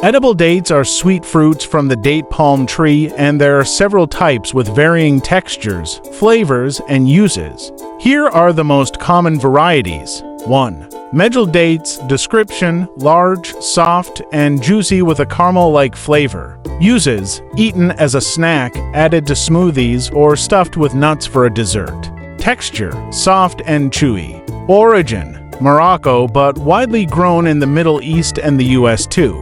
Edible dates are sweet fruits from the date palm tree, and there are several types with varying textures, flavors, and uses. Here are the most common varieties. 1. Medjool dates. Description: large, soft, and juicy with a caramel-like flavor. Uses: eaten as a snack, added to smoothies, or stuffed with nuts for a dessert. Texture: soft and chewy. Origin: Morocco, but widely grown in the Middle East and the US too.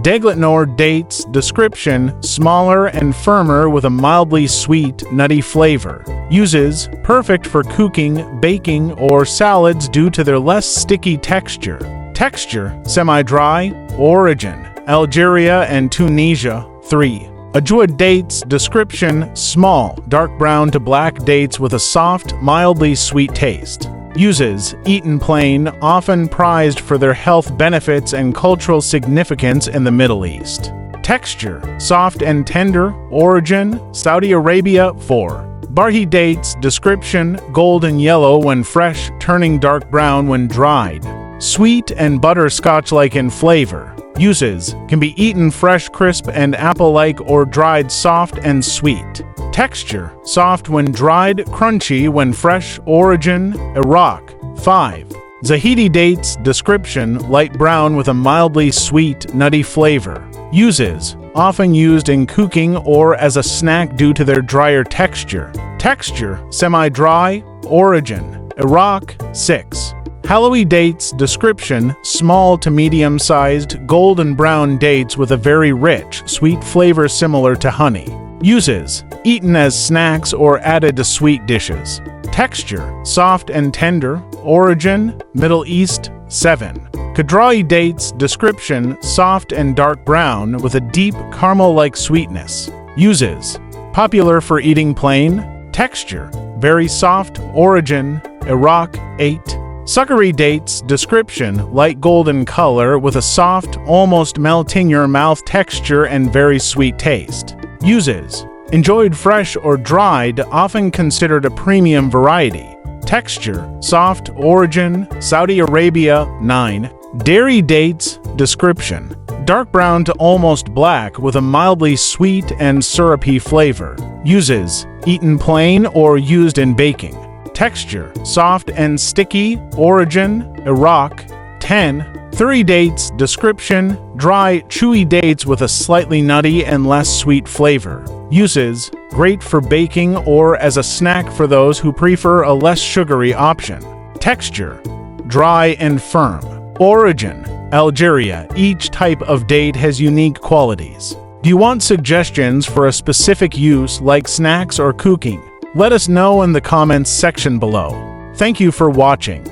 Degletnor dates. Description: smaller and firmer with a mildly sweet, nutty flavor. Uses: perfect for cooking, baking, or salads due to their less sticky texture. Texture: semi-dry. Origin: Algeria and Tunisia. 3. Ajwa dates. Description: small, dark brown to black dates with a soft, mildly sweet taste. Uses: eaten plain, often prized for their health benefits and cultural significance in the Middle East. Texture: soft and tender. Origin: Saudi Arabia. 4. Barhi dates. Description: golden yellow when fresh, turning dark brown when dried. Sweet and butterscotch-like in flavor. Uses: can be eaten fresh, crisp, and apple-like, or dried soft and sweet. Texture: soft when dried, crunchy when fresh. Origin: Iraq. 5. Zahidi dates. Description: light brown with a mildly sweet, nutty flavor. Uses: often used in cooking or as a snack due to their drier texture. Texture: semi-dry. Origin: Iraq. 6. Halawi dates. Description: small to medium-sized, golden brown dates with a very rich, sweet flavor similar to honey. Uses: eaten as snacks or added to sweet dishes. Texture: soft and tender. Origin: Middle East. 7. Kadrai dates. Description: soft and dark brown with a deep caramel-like sweetness. Uses: popular for eating plain. Texture: very soft. Origin: Iraq. 8. Suckery dates. Description: light golden color with a soft, almost melt-in-your-mouth texture and very sweet taste. Uses: enjoyed fresh or dried, often considered a premium variety. Texture: soft. Origin: Saudi Arabia. 9. Dairy dates. Description: dark brown to almost black with a mildly sweet and syrupy flavor. Uses: eaten plain or used in baking. Texture: soft and sticky. Origin: Iraq. 10. Thuri dates. Description: dry, chewy dates with a slightly nutty and less sweet flavor. Uses: great for baking or as a snack for those who prefer a less sugary option. Texture: dry and firm. Origin: Algeria. Each type of date has unique qualities. Do you want suggestions for a specific use like snacks or cooking? Let us know in the comments section below. Thank you for watching.